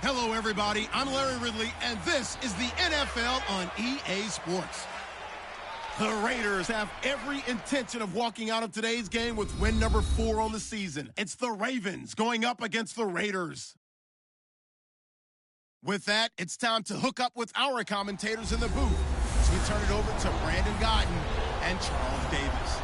Hello, everybody. I'm Larry Ridley, and this is the NFL on EA Sports. The Raiders have every intention of walking out of today's game with win number 4 on the season. It's the Ravens going up against the Raiders. With that, it's time to hook up with our commentators in the booth as we turn it over to Brandon Godden and Charles Davis.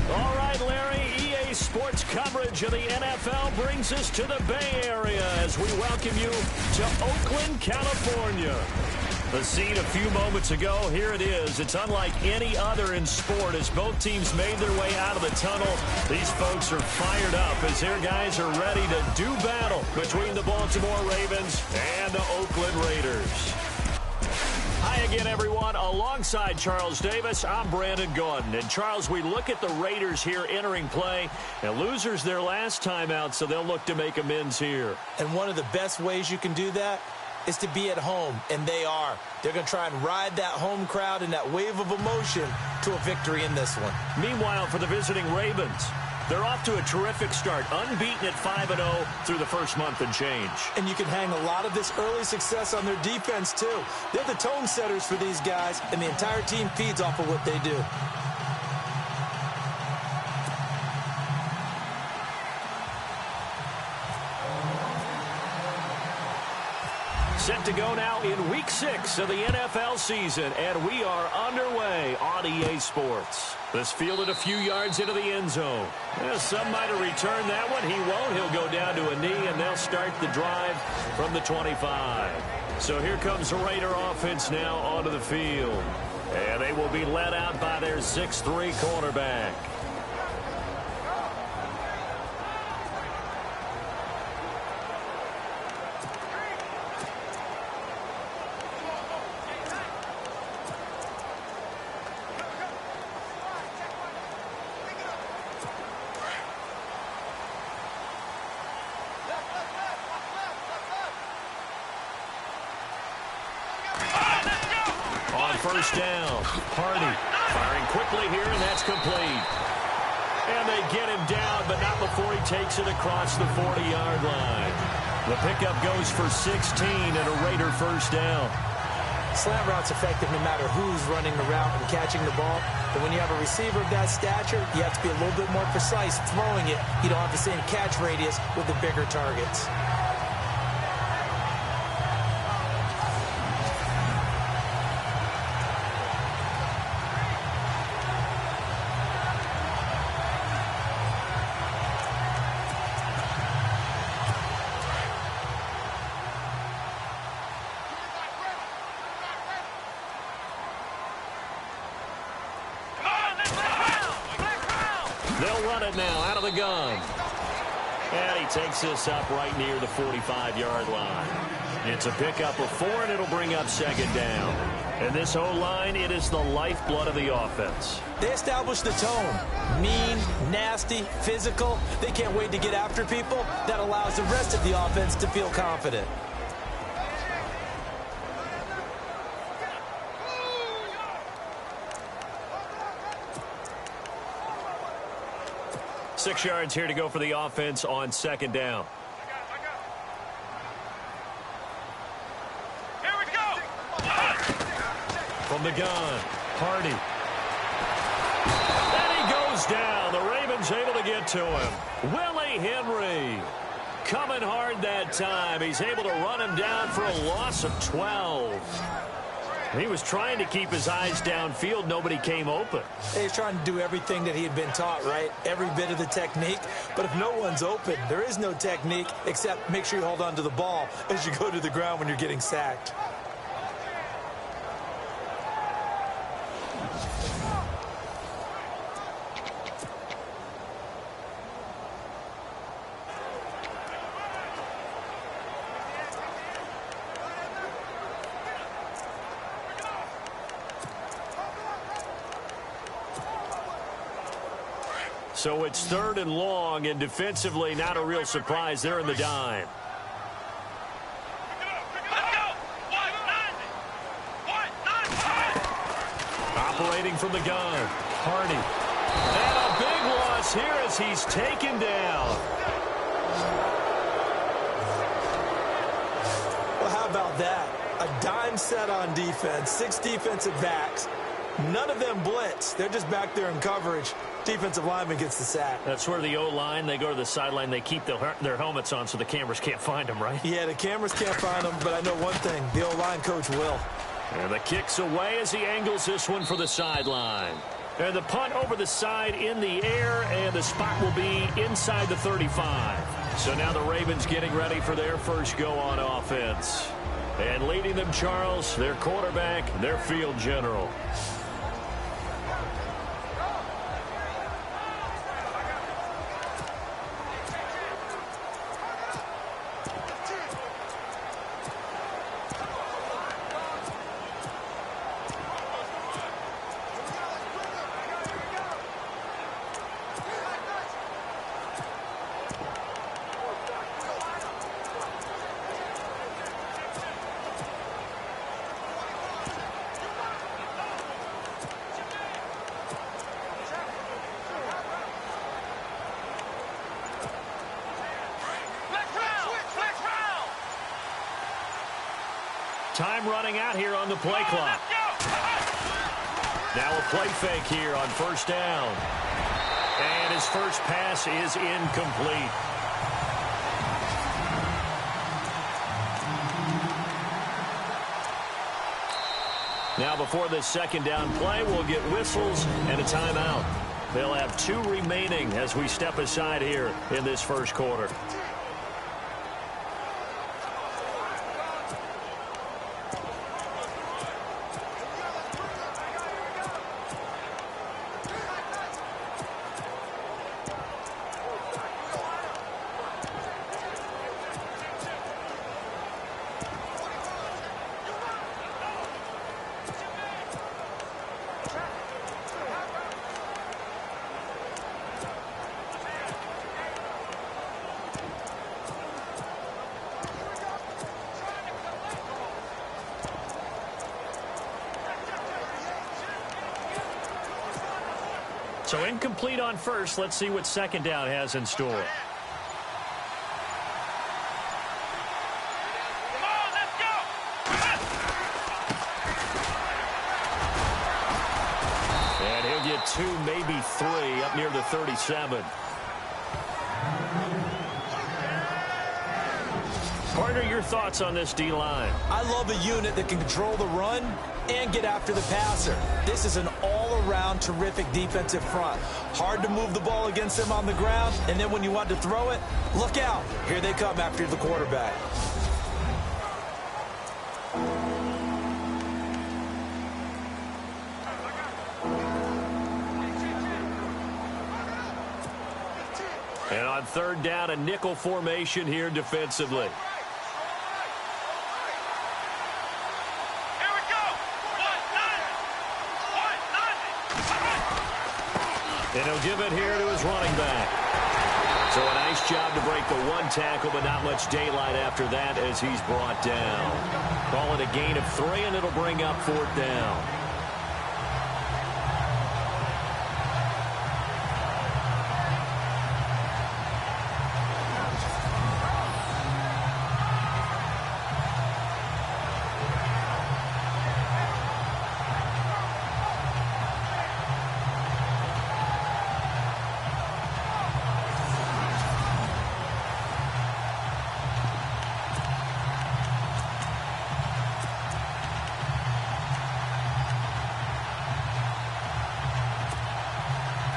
All right, Larry, EA Sports coverage of the NFL brings us to the Bay Area as we welcome you to Oakland, California. The scene a few moments ago, here it is. It's unlike any other in sport as both teams made their way out of the tunnel. These folks are fired up as their guys are ready to do battle between the Baltimore Ravens and the Oakland Raiders. Hi again, everyone. Alongside Charles Davis, I'm Brandon Gaudin. And, Charles, we look at the Raiders here entering play, and losers their last time out, so they'll look to make amends here. And one of the best ways you can do that is to be at home, and they are. They're going to try and ride that home crowd and that wave of emotion to a victory in this one. Meanwhile, for the visiting Ravens, they're off to a terrific start, unbeaten at 5-0 through the first month and change. And you can hang a lot of this early success on their defense, too. They're the tone setters for these guys, and the entire team feeds off of what they do. Set to go now in Week 6 of the NFL season, and we are underway on EA Sports. This fielded a few yards into the end zone. Some might have returned that one. He won't. He'll go down to a knee, and they'll start the drive from the 25. So here comes the Raider offense now onto the field. And they will be led out by their 6'3" cornerback. First down. Hardy firing quickly here, and that's complete. And they get him down, but not before he takes it across the 40-yard line. The pickup goes for 16 and a Raider first down. Slant route's effective no matter who's running the route and catching the ball. But when you have a receiver of that stature, you have to be a little bit more precise throwing it. You don't have the same catch radius with the bigger targets. They'll run it now out of the gun. And he takes this up right near the 45-yard line. It's a pickup of 4, and it'll bring up second down. And this O-line, it is the lifeblood of the offense. They establish the tone. Mean, nasty, physical. They can't wait to get after people. That allows the rest of the offense to feel confident. Six yards here to go for the offense on second down. Here we go. From the gun, Hardy. And he goes down. The Ravens able to get to him. Willie Henry coming hard that time. He's able to run him down for a loss of 12. He was trying to keep his eyes downfield. Nobody came open. He's trying to do everything that he had been taught, right? Every bit of the technique. But if no one's open, there is no technique except make sure you hold on to the ball as you go to the ground when you're getting sacked. So it's 3rd and long, and defensively not a real surprise. They're in the dime. Operating from the gun, Hardy. And a big loss here as he's taken down. about that? A dime set on defense, 6 defensive backs. None of them blitz. They're just back there in coverage. Defensive lineman gets the sack. That's where the O-line, they go to the sideline, they keep their helmets on so the cameras can't find them, right? Yeah, the cameras can't find them, but I know one thing. The O-line coach will. And the kick's away as he angles this one for the sideline. And the punt over the side in the air, and the spot will be inside the 35. So now the Ravens getting ready for their first go on offense. And leading them, Charles, their quarterback, their field general. Time running out here on the play clock. Now a play fake here on first down. And his first pass is incomplete. Now before this second down play, we'll get whistles and a timeout. They'll have 2 remaining as we step aside here in this first quarter. So incomplete on first. Let's see what second down has in store. And he'll get 2, maybe 3 up near the 37. Partner, your thoughts on this D-line? I love a unit that can control the run and get after the passer. This is an all-around terrific defensive front. Hard to move the ball against them on the ground, and then when you want to throw it, look out. Here they come after the quarterback. And on third down, a nickel formation here defensively. And he'll give it here to his running back. So a nice job to break the 1 tackle, but not much daylight after that as he's brought down. Call it a gain of 3, and it'll bring up 4th down.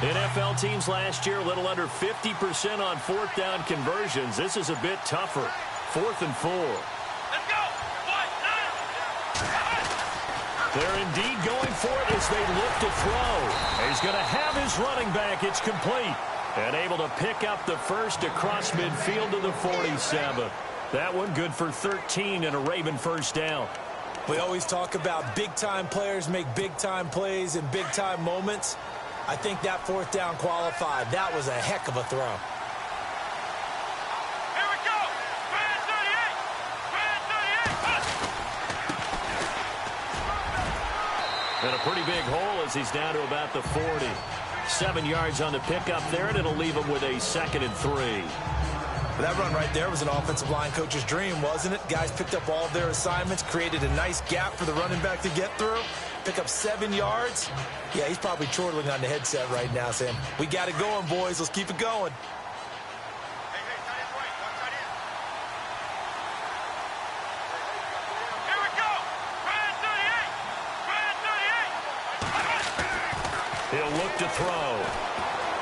NFL teams last year a little under 50% on 4th down conversions. This is a bit tougher. 4th and 4. Let's go. They're indeed going for it as they look to throw. He's going to have his running back. It's complete. And able to pick up the first across midfield to the 47. That one good for 13 and a Raven first down. We always talk about big-time players make big-time plays in big-time moments. I think that 4th down qualified. That was a heck of a throw. Here we go. And a pretty big hole as he's down to about the 40. 7 yards on the pickup there, and it'll leave him with a 2nd and 3. But that run right there was an offensive line coach's dream, wasn't it? Guys picked up all of their assignments, created a nice gap for the running back to get through, pick up 7 yards. Yeah, he's probably chortling on the headset right now saying, we got it going, boys. Let's keep it going. He'll look to throw.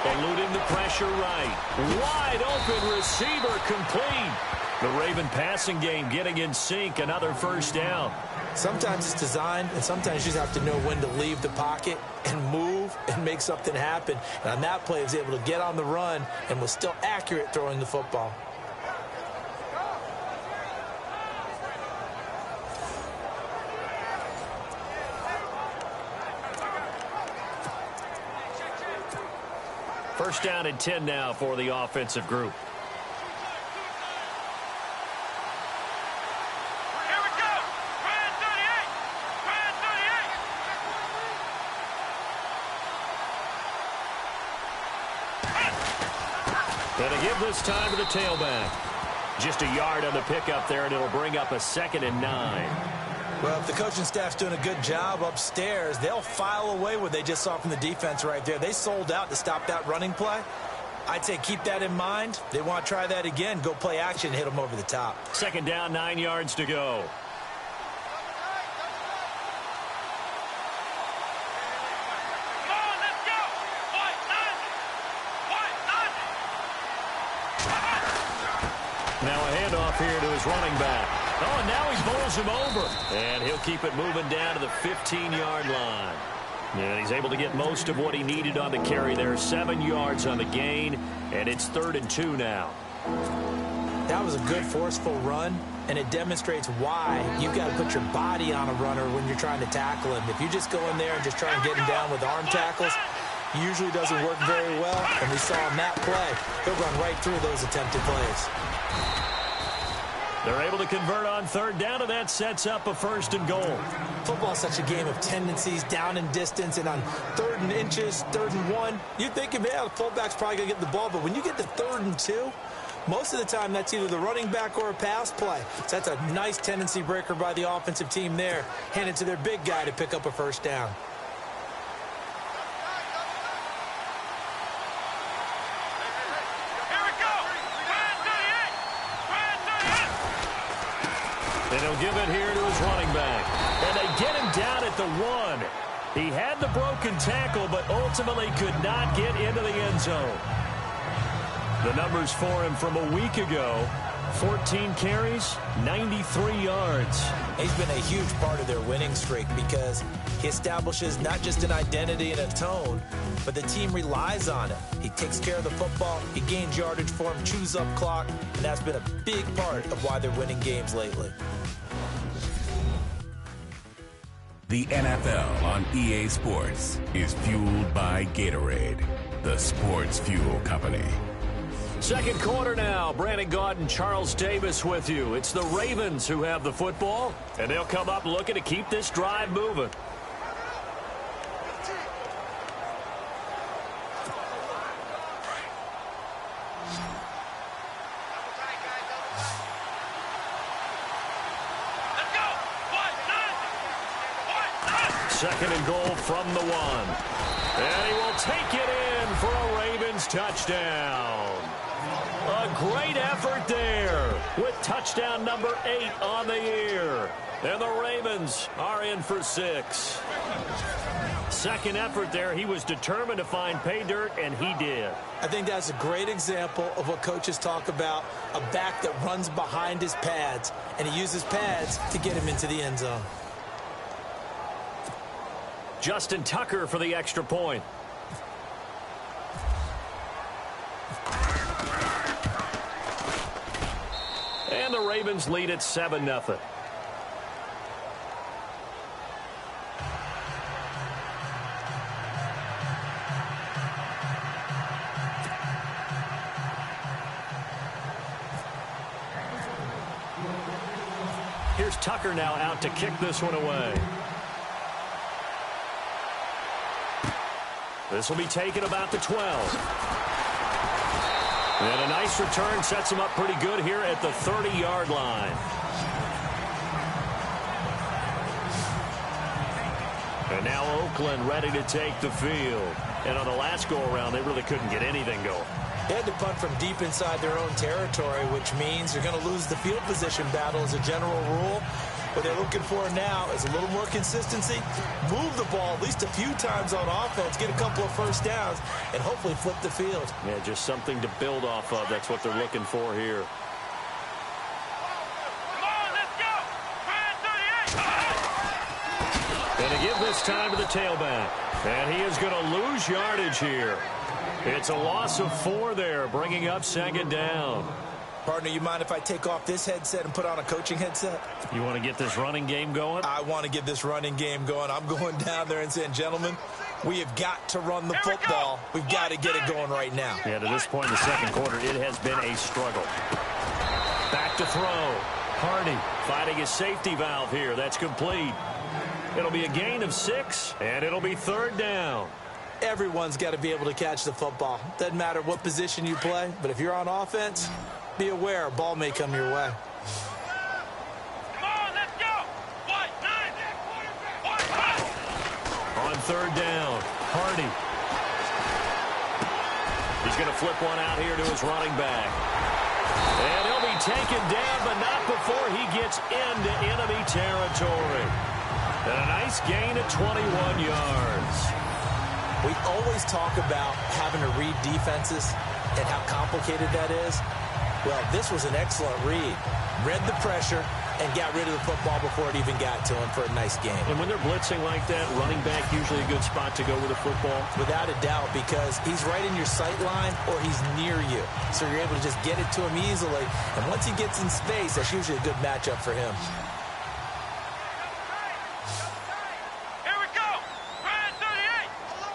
Eluding the pressure right. Wide open receiver complete. The Raven passing game getting in sync. Another first down. Sometimes it's designed, and sometimes you just have to know when to leave the pocket and move and make something happen. And on that play, he was able to get on the run and was still accurate throwing the football. First down and 10 now for the offensive group. Here we go. Brand 38. Brand 38. Gonna give this time to the tailback. Just a yard on the pickup there, and it'll bring up a 2nd and 9. Well, if the coaching staff's doing a good job upstairs, they'll file away what they just saw from the defense right there. They sold out to stop that running play. I'd say keep that in mind. They want to try that again. Go play action and hit them over the top. 2nd down, 9 yards to go. Come on, let's go. White, Now a handoff here to his running back. Oh, and now he bowls him over. And he'll keep it moving down to the 15-yard line. And he's able to get most of what he needed on the carry there. 7 yards on the gain, and it's 3rd and 2 now. That was a good, forceful run, and it demonstrates why you've got to put your body on a runner when you're trying to tackle him. If you just go in there and just try and get him down with arm tackles, usually doesn't work very well, and we saw on that play, he'll run right through those attempted plays. They're able to convert on 3rd down, and that sets up a 1st and goal. Football is such a game of tendencies, down and distance, and on 3rd and inches, 3rd and 1, you'd think, yeah, the fullback's probably going to get the ball, but when you get to 3rd and 2, most of the time that's either the running back or a pass play. So that's a nice tendency breaker by the offensive team there, handed to their big guy to pick up a 1st down. And he'll give it here to his running back. And they get him down at the 1. He had the broken tackle, but ultimately could not get into the end zone. The numbers for him from a week ago: 14 carries, 93 yards. He's been a huge part of their winning streak because he establishes not just an identity and a tone, but the team relies on it. He takes care of the football, he gains yardage for him, chews up clock, and that's been a big part of why they're winning games lately. The NFL on EA Sports is fueled by Gatorade, the sports fuel company. Second quarter now. Brandon Gaudin and Charles Davis with you. It's the Ravens who have the football, and they'll come up looking to keep this drive moving. Second and goal from the 1. And he will take it in for a Ravens touchdown. A great effort there with touchdown number 8 on the year. And the Ravens are in for 6. Second effort there. He was determined to find pay dirt, and he did. I think that's a great example of what coaches talk about, a back that runs behind his pads, and he uses pads to get him into the end zone. Justin Tucker for the extra point. And the Ravens lead at 7-0. Here's Tucker now out to kick this one away. This will be taken about the 12. And a nice return sets him up pretty good here at the 30-yard line. And now Oakland ready to take the field. And on the last go-around, they really couldn't get anything going. They had to punt from deep inside their own territory, which means they're going to lose the field position battle as a general rule. What they're looking for now is a little more consistency, move the ball at least a few times on offense, get a couple of first downs, and hopefully flip the field. Yeah, just something to build off of. That's what they're looking for here. Come on, let's go. And to give this time to the tailback. And he is going to lose yardage here. It's a loss of 4 there, bringing up second down. Partner, you mind if I take off this headset and put on a coaching headset? You want to get this running game going? I want to get this running game going. I'm going down there and saying, gentlemen, we have got to run the football. We've got to get it going right now. Yeah, to this point in the second quarter, it has been a struggle. Back to throw. Hardy finding his safety valve here. That's complete. It'll be a gain of 6, and it'll be third down. Everyone's got to be able to catch the football. Doesn't matter what position you play, but if you're on offense, be aware a ball may come your way. Come on, let's go. On third down, Hardy. He's going to flip one out here to his running back. And he'll be taken down, but not before he gets into enemy territory. And a nice gain of 21 yards. We always talk about having to read defenses and how complicated that is. Well, this was an excellent read. Read the pressure and got rid of the football before it even got to him for a nice game. And when they're blitzing like that, running back usually a good spot to go with the football? Without a doubt, because he's right in your sight line or he's near you. So you're able to just get it to him easily. And once he gets in space, that's usually a good matchup for him. Here we go. Brand 38.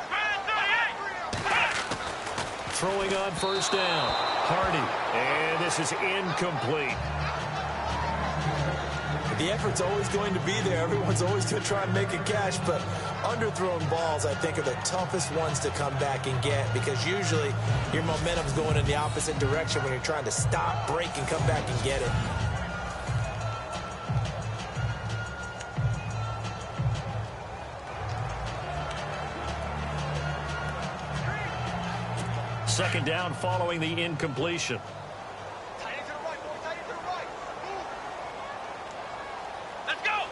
Brand 38. Throwing on first down. Hardy. And this is incomplete. The effort's always going to be there. Everyone's always going to try and make a catch, but underthrown balls, I think, are the toughest ones to come back and get because usually your momentum's going in the opposite direction when you're trying to stop, break, and come back and get it. Second down following the incompletion. Let's go.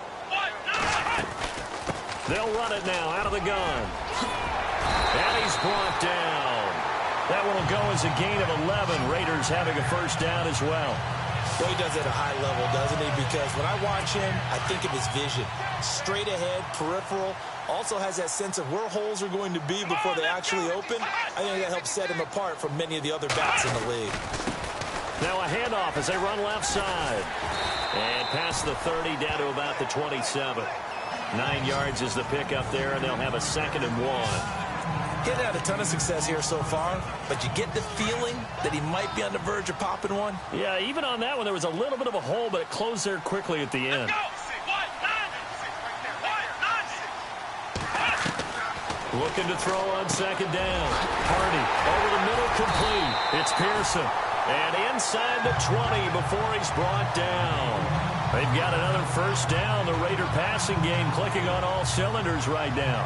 They'll run it now out of the gun. And he's brought down. That one will go as a gain of 11. Raiders having a first down as well. Well, he does it at a high level, doesn't he? Because when I watch him, I think of his vision. Straight ahead, peripheral. Also has that sense of where holes are going to be before they actually open. I think that helps set him apart from many of the other backs in the league. Now a handoff as they run left side. And past the 30 down to about the 27. 9 yards is the pickup there, and they'll have a 2nd and 1. He's had a ton of success here so far, but you get the feeling that he might be on the verge of popping one. Yeah, even on that one, there was a little bit of a hole, but it closed there quickly at the end. Looking to throw on second down. Hardy over the middle, complete. It's Pearson. And inside the 20 before he's brought down. They've got another first down. The Raider passing game clicking on all cylinders right now.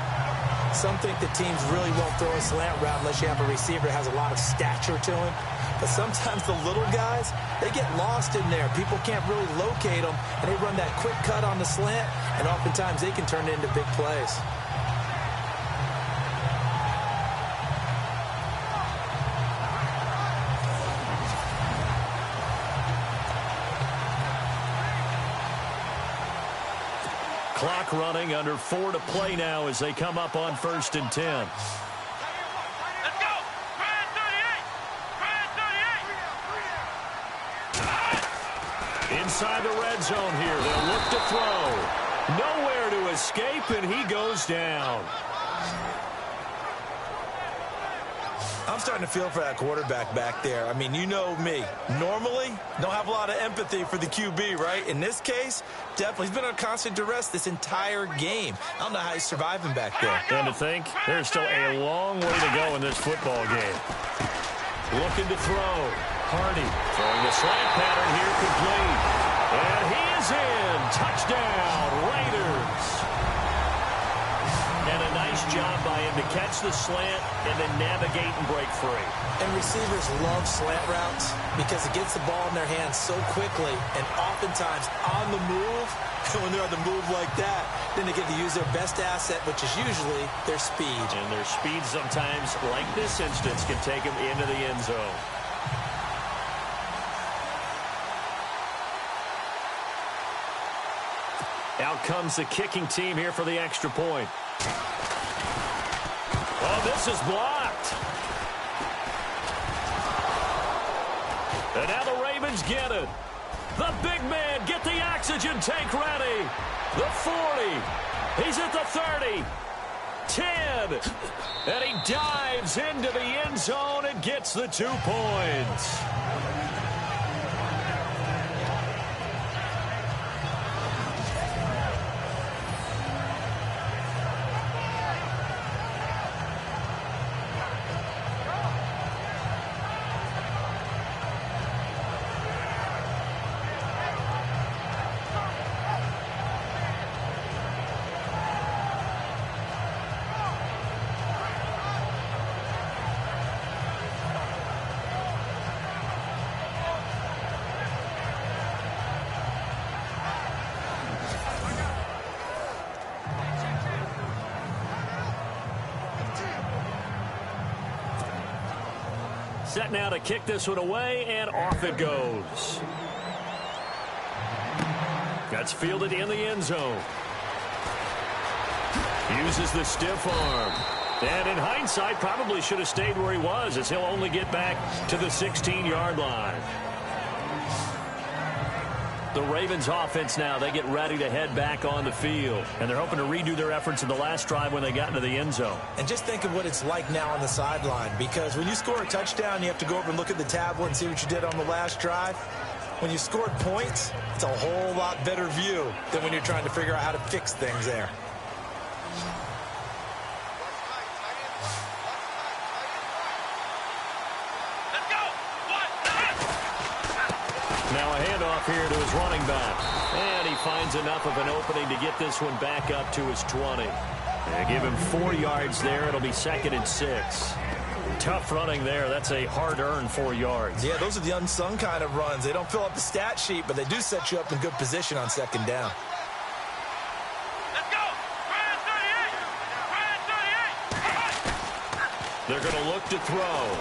Some think the teams really won't throw a slant route unless you have a receiver that has a lot of stature to him. But sometimes the little guys, they get lost in there. People can't really locate them, and they run that quick cut on the slant, and oftentimes they can turn it into big plays. Clock running, under 4 to play now as they come up on 1st and 10. Let's go. Brand 38. Inside the red zone here. They'll look to throw. Nowhere to escape, and he goes down. I'm starting to feel for that quarterback back there. I mean, you know me. Normally, don't have a lot of empathy for the QB, right? In this case, definitely. He's been on constant duress this entire game. I don't know how he's surviving back there. And to think, there's still a long way to go in this football game. Looking to throw. Hardy throwing the slant pattern here, complete. And he is in. Touchdown, Raiders. And a nice job by him to catch the slant and then navigate and break free. And receivers love slant routes because it gets the ball in their hands so quickly and oftentimes on the move. And when they're on the move like that, then they get to use their best asset, which is usually their speed. And their speed sometimes, like this instance, can take them into the end zone. Out comes the kicking team here for the extra point. Oh, this is blocked. And now the Ravens get it. The big man, get the oxygen tank ready. The 40. He's at the 30. 10. And he dives into the end zone and gets the 2 points. Set now to kick this one away, and off it goes. That's fielded in the end zone. Uses the stiff arm. And in hindsight, probably should have stayed where he was, as he'll only get back to the 16-yard line. The Ravens offense now, they get ready to head back on the field. And they're hoping to redo their efforts in the last drive when they got into the end zone. And just think of what it's like now on the sideline, because when you score a touchdown, you have to go over and look at the tablet and see what you did on the last drive. When you scored points, it's a whole lot better view than when you're trying to figure out how to fix things there. Now a handoff here to his running back. And he finds enough of an opening to get this one back up to his 20. And give him 4 yards there. It'll be 2nd and 6. Tough running there. That's a hard-earned 4 yards. Yeah, those are the unsung kind of runs. They don't fill up the stat sheet, but they do set you up in good position on 2nd down. Let's go! Ryan 38! Ryan 38! They're going to look to throw.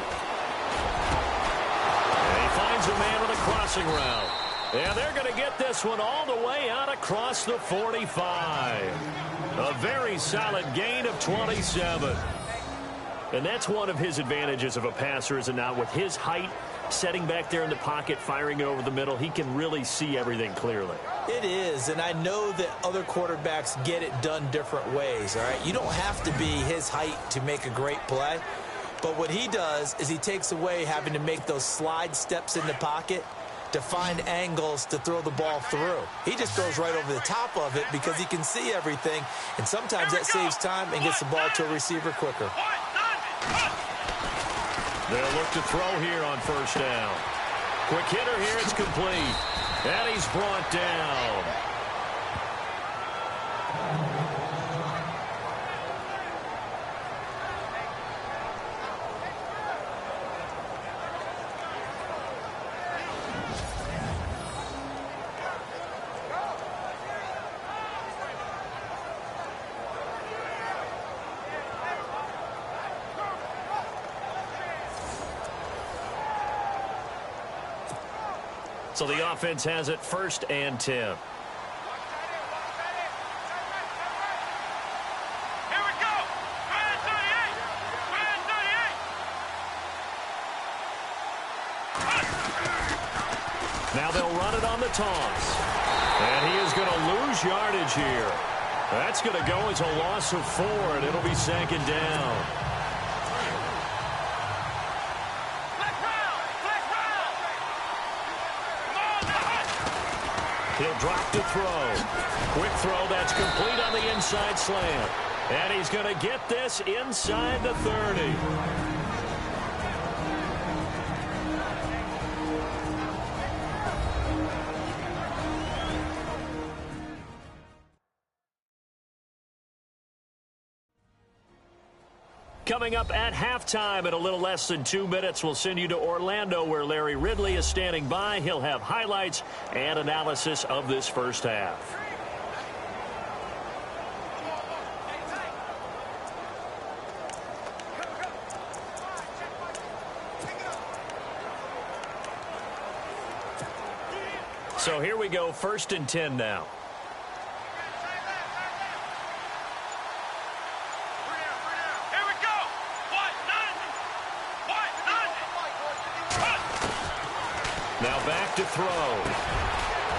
Finds a man with a crossing route. And they're going to get this one all the way out across the 45. A very solid gain of 27. And that's one of his advantages of a passer, is it not? With his height, setting back there in the pocket, firing it over the middle, he can really see everything clearly. It is, and I know that other quarterbacks get it done different ways, all right? You don't have to be his height to make a great play. But what he does is he takes away having to make those slide steps in the pocket to find angles to throw the ball through. He just goes right over the top of it because he can see everything, and sometimes that saves time and gets the ball to a receiver quicker. They'll look to throw here on 1st down. Quick hitter here, it's complete. And he's brought down. So the offense has it 1st and 10. Here we go! Ryan 38! Ryan 38! Now they'll run it on the toss. And he is going to lose yardage here. That's going to go as a loss of 4, and it'll be 2nd down. He'll drop to throw. Quick throw, that's complete on the inside slant. And he's going to get this inside the 30. coming up at halftime in a little less than 2 minutes. We'll send you to Orlando, where Larry Ridley is standing by. He'll have highlights and analysis of this first half. So here we go, 1st and 10 now. Here we go. Now back to throw.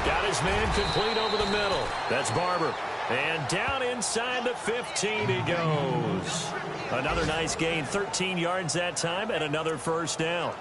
Got his man complete over the middle. That's Barber. And down inside the 15 he goes. Another nice gain, 13 yards that time, and another first down.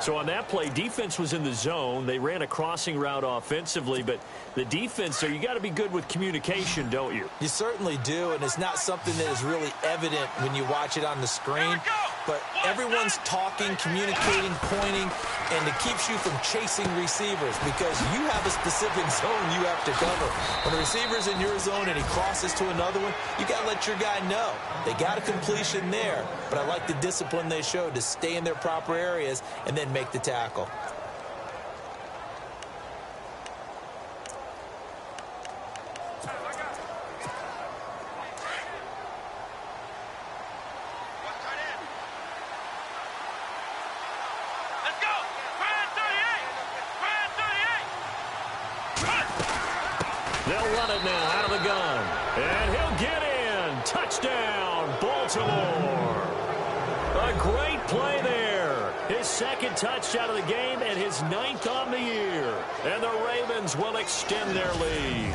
So on that play, defense was in the zone. They ran a crossing route offensively, but the defense, so you got to be good with communication, don't you? You certainly do, and it's not something that is really evident when you watch it on the screen. But everyone's talking, communicating, pointing, and it keeps you from chasing receivers because you have a specific zone you have to cover. When a receiver's in your zone and he crosses to another one, you got to let your guy know. They got a completion there, but I like the discipline they showed to stay in their proper areas and then make the tackle. They'll run it now out of the gun. And he'll get in. Touchdown, Baltimore. A great play there. His 2nd touchdown of the game and his 9th on the year. And the Ravens will extend their lead.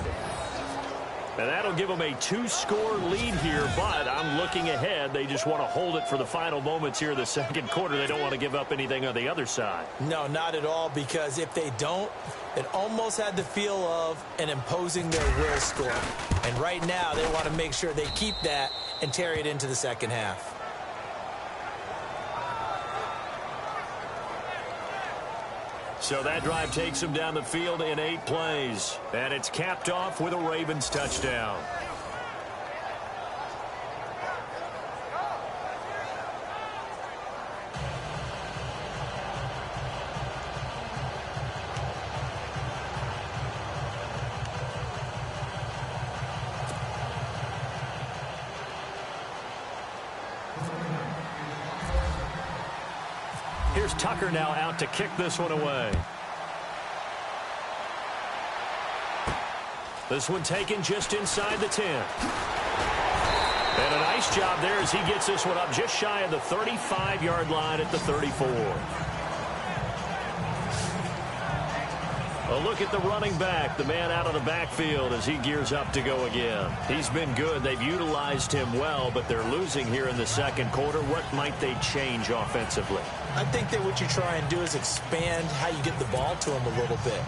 And that'll give them a 2-score lead here, but I'm looking ahead. They just want to hold it for the final moments here in the 2nd quarter. They don't want to give up anything on the other side. No, not at all, because if they don't, it almost had the feel of an imposing their will score. And right now, they want to make sure they keep that and carry it into the 2nd half. So that drive takes them down the field in 8 plays. And it's capped off with a Ravens touchdown. Here's Tucker now out to kick this one away. This one taken just inside the 10. And a nice job there as he gets this one up just shy of the 35-yard line at the 34. A look at the running back, the man out of the backfield as he gears up to go again. He's been good. They've utilized him well, but they're losing here in the 2nd quarter. What might they change offensively? I think that what you try and do is expand how you get the ball to him a little bit.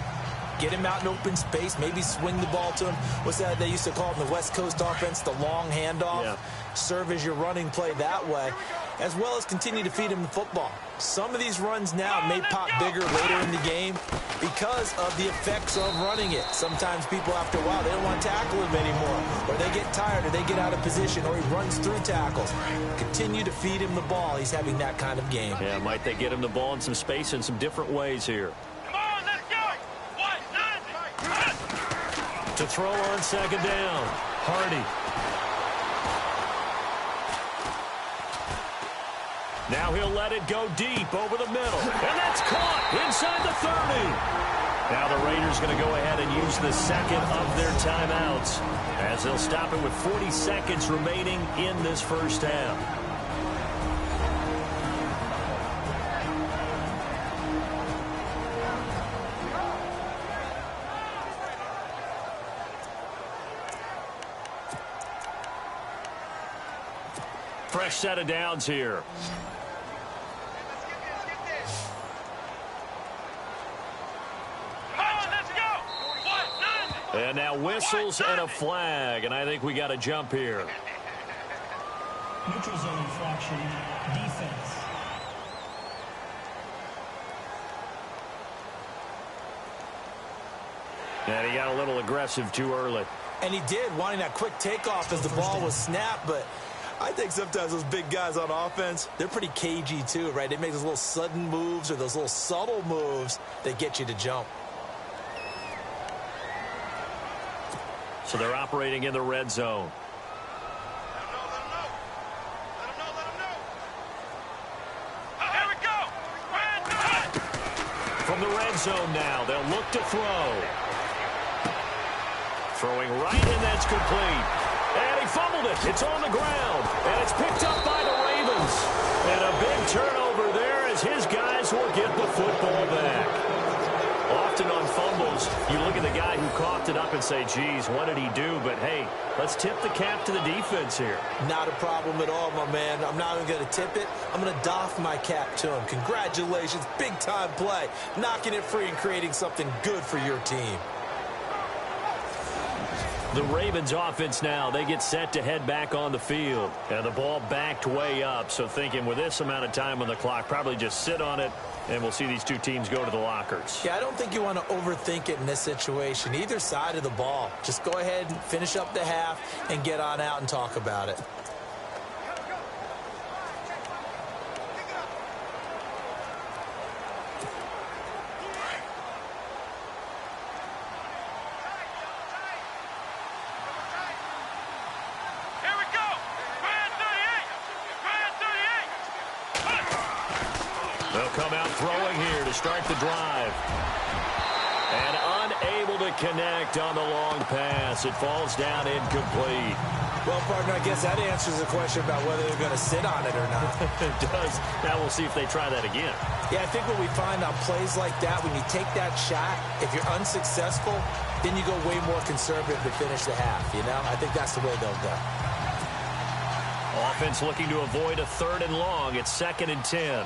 Get him out in open space, maybe swing the ball to him. What's that they used to call it in the West Coast offense, the long handoff? Yeah. Serve as your running play that way, as well as continue to feed him the football. Some of these runs now may pop bigger later in the game because of the effects of running it. Sometimes people, after a while, they don't want to tackle him anymore, or they get tired, or they get out of position, or he runs through tackles. Continue to feed him the ball. He's having that kind of game. Yeah, might they get him the ball in some space in some different ways here. To throw on 2nd down, Hardy. Now he'll let it go deep over the middle. And that's caught inside the 30. Now the Raiders going to go ahead and use the 2nd of their timeouts as they'll stop it with 40 seconds remaining in this first half. Fresh set of downs here. And now whistles and a flag, and I think we got a jump here. Neutral zone infraction, defense. And he got a little aggressive too early. And he did, wanting that quick takeoff as the ball was snapped, but I think sometimes those big guys on offense, they're pretty cagey too, right? They make those little sudden moves or those little subtle moves that get you to jump. So they're operating in the red zone. From the red zone now, they'll look to throw. Throwing right, and that's complete. And he fumbled it. It's on the ground. And it's picked up by the Ravens. And a big turnover there as his guys will get the football back. Often on fumbles, you look at the guy who coughed it up and say, geez, what did he do? But, hey, let's tip the cap to the defense here. Not a problem at all, my man. I'm not even going to tip it. I'm going to doff my cap to him. Congratulations. Big-time play. Knocking it free and creating something good for your team. The Ravens offense now, they get set to head back on the field. And the ball backed way up, so thinking with this amount of time on the clock, probably just sit on it, and we'll see these two teams go to the lockers. Yeah, I don't think you want to overthink it in this situation. Either side of the ball. Just go ahead and finish up the half and get on out and talk about it. They'll come out throwing here to start the drive. And unable to connect on the long pass. It falls down incomplete. Well, partner, I guess that answers the question about whether they're going to sit on it or not. It does. Now we'll see if they try that again. Yeah, I think what we find on plays like that, when you take that shot, if you're unsuccessful, then you go way more conservative to finish the half, you know? I think that's the way they'll go. Offense looking to avoid a 3rd and long. It's 2nd and 10.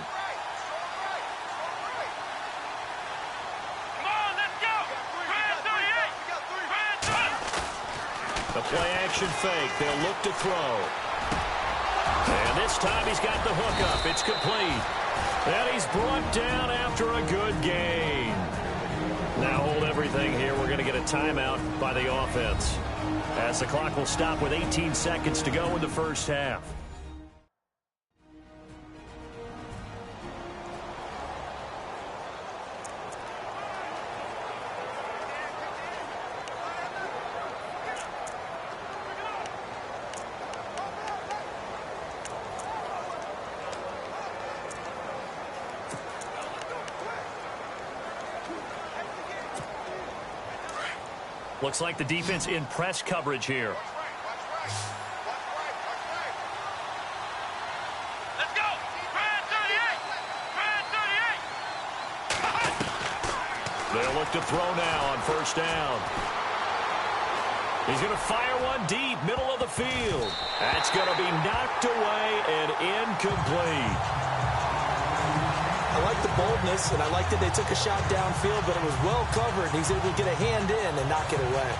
The play-action fake. They'll look to throw. And this time he's got the hook up. It's complete. And he's brought down after a good gain. Now hold everything here. We're going to get a timeout by the offense, as the clock will stop with 18 seconds to go in the first half. Looks like the defense in press coverage here. Let's go! Brand 38! They'll look to throw now on 1st down. He's going to fire one deep, middle of the field. That's going to be knocked away and incomplete. I like the boldness, and I like that they took a shot downfield, but it was well covered. He's able to get a hand in and knock it away.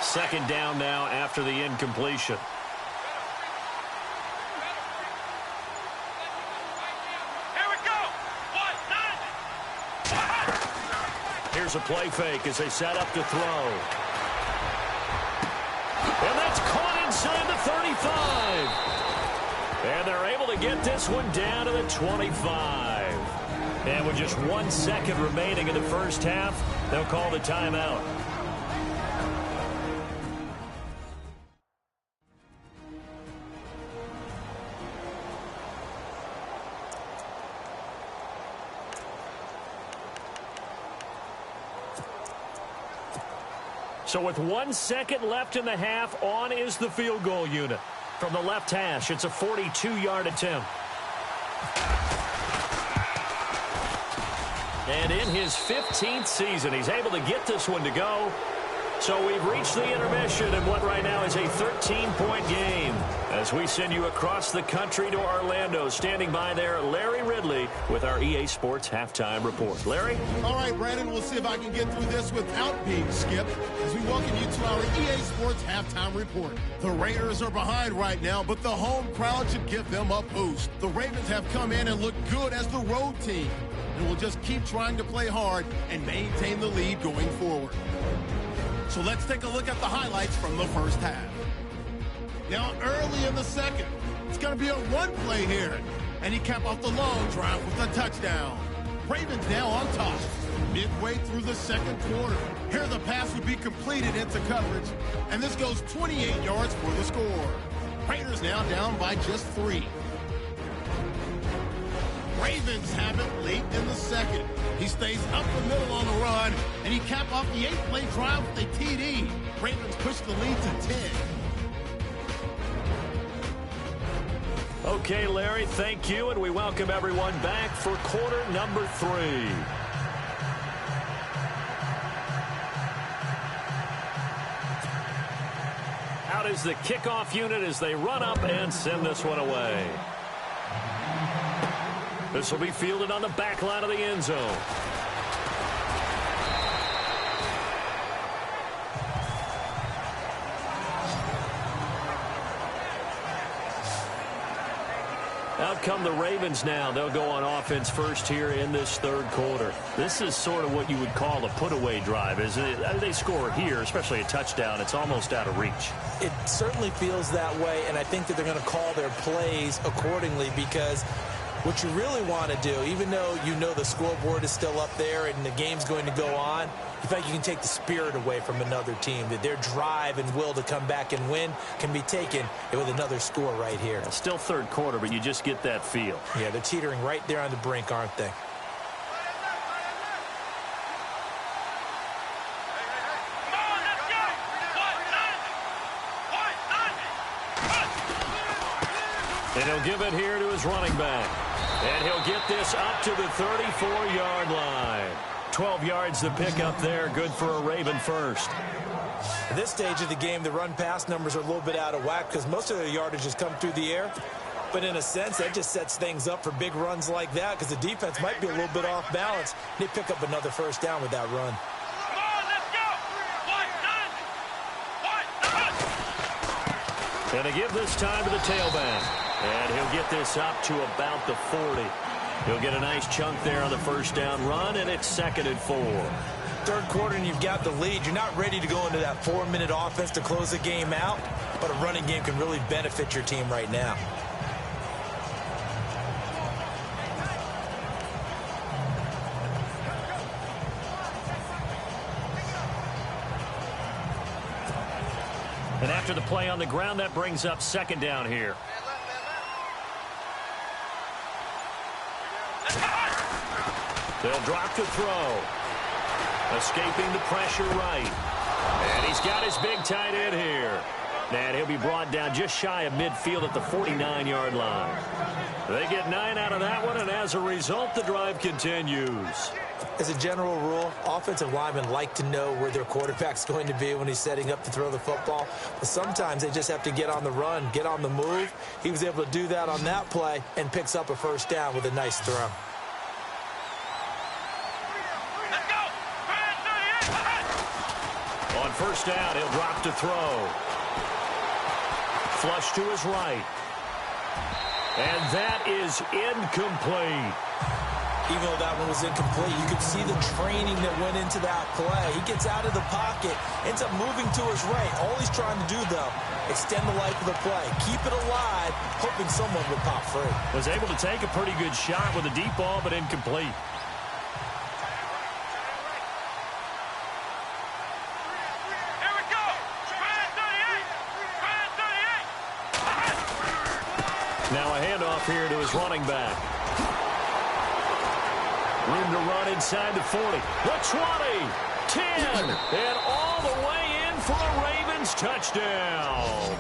Second down now after the incompletion. Here we go! 1-9! Here's a play fake as they set up to throw. And that's caught inside the 35. And they're able to get this one down to the 25. And with just 1 second remaining in the first half, they'll call the timeout. So with 1 second left in the half, on is the field goal unit. From the left hash, it's a 42-yard attempt. And in his 15th season, he's able to get this one to go. So we've reached the intermission in what right now is a 13-point game. As we send you across the country to Orlando, standing by there, Larry Ridley with our EA Sports Halftime Report. Larry? All right, Brandon, we'll see if I can get through this without being skipped as we welcome you to our EA Sports Halftime Report. The Raiders are behind right now, but the home crowd should give them a boost. The Ravens have come in and looked good as the road team, and will just keep trying to play hard and maintain the lead going forward. So let's take a look at the highlights from the first half. Now, early in the second, it's going to be a run play here. And he capped off the long drive with a touchdown. Ravens now on top, midway through the second quarter. Here the pass would be completed into coverage, and this goes 28 yards for the score. Raiders now down by just 3. Ravens have it late in the second. He stays up the middle on the run, and he capped off the 8-play drive with a TD. Ravens push the lead to 10. Okay, Larry, thank you, and we welcome everyone back for quarter number 3. Out is the kickoff unit as they run up and send this one away. This will be fielded on the back line of the end zone. Out come the Ravens now. They'll go on offense first here in this third quarter. This is sort of what you would call a put-away drive. As they score here, especially a touchdown, it's almost out of reach. It certainly feels that way, and I think that they're going to call their plays accordingly because what you really want to do, even though you know the scoreboard is still up there and the game's going to go on, you think you can take the spirit away from another team, that their drive and will to come back and win can be taken with another score right here. Still third quarter, but you just get that feel. Yeah, they're teetering right there on the brink, aren't they? And he'll give it here to his running back. And he'll get this up to the 34-yard line. 12 yards to pick up there. Good for a Raven first. At this stage of the game, the run-pass numbers are a little bit out of whack because most of their yardage has come through the air. But in a sense, that just sets things up for big runs like that because the defense might be a little bit off balance. They pick up another first down with that run. And they give this time to the tailback. And he'll get this up to about the 40. He'll get a nice chunk there on the first down run, and it's 2nd and 4. Third quarter, and you've got the lead. You're not ready to go into that 4-minute offense to close the game out, but a running game can really benefit your team right now. And after the play on the ground, that brings up 2nd down here. They'll drop to throw. Escaping the pressure right. And he's got his big tight end here. And he'll be brought down just shy of midfield at the 49-yard line. They get 9 out of that one, and as a result, the drive continues. As a general rule, offensive linemen like to know where their quarterback's going to be when he's setting up to throw the football. But sometimes they just have to get on the run, get on the move. He was able to do that on that play and picks up a first down with a nice throw. On first down, he'll drop to throw. Flush to his right. And that is incomplete. Even though that one was incomplete, you could see the training that went into that play. He gets out of the pocket, ends up moving to his right. All he's trying to do, though, extend the life of the play. Keep it alive, hoping someone would pop free. Was able to take a pretty good shot with a deep ball, but incomplete. Now a handoff here to his running back. Room to run inside the 40. The 20, 10, and all the way in for a Ravens touchdown.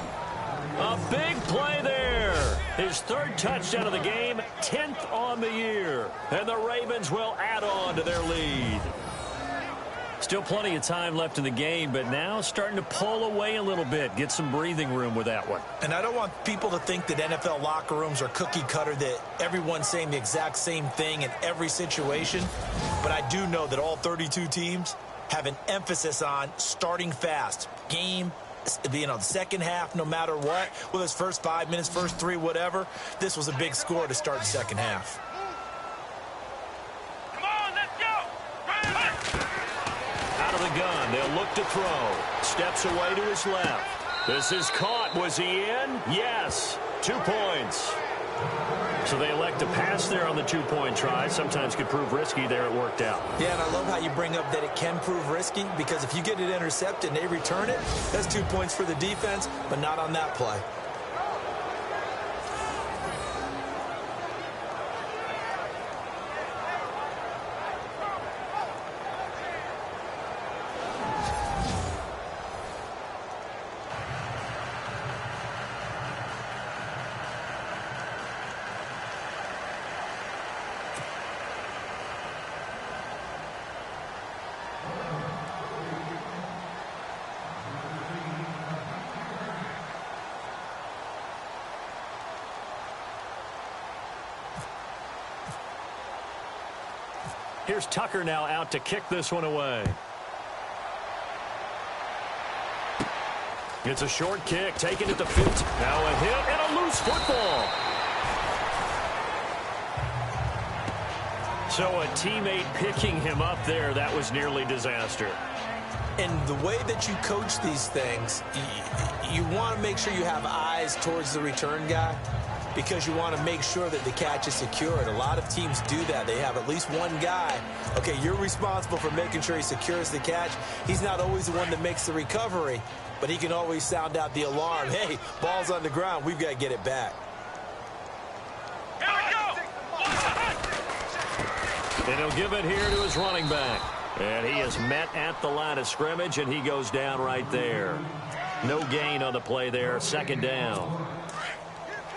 A big play there. His 3rd touchdown of the game, 10th on the year. And the Ravens will add on to their lead. Still plenty of time left in the game, but now starting to pull away a little bit. Get some breathing room with that one. And I don't want people to think that NFL locker rooms are cookie cutter, that everyone's saying the exact same thing in every situation. But I do know that all 32 teams have an emphasis on starting fast. Game, the second half, no matter what. Whether it's first 5 minutes, first 3, whatever. This was a big score to start the second half. Out of the gun, they'll look to throw. Steps away to his left. This is caught. Was he in? Yes. 2 points. So they elect to pass there on the 2-point try. Sometimes could prove risky. There it worked out. Yeah, and I love how you bring up that it can prove risky, because if you get it intercepted and they return it, that's 2 points for the defense, but not on that play. Here's Tucker now out to kick this one away. It's a short kick, taken at the 50. Now a hit and a loose football. So a teammate picking him up there, that was nearly disaster. And the way that you coach these things, you want to make sure you have eyes towards the return guy, because you want to make sure that the catch is secured. A lot of teams do that. They have at least one guy. Okay, you're responsible for making sure he secures the catch. He's not always the one that makes the recovery, but he can always sound out the alarm. Hey, ball's on the ground. We've got to get it back. Here we go! And he'll give it here to his running back. And he is met at the line of scrimmage, and he goes down right there. No gain on the play there. Second down.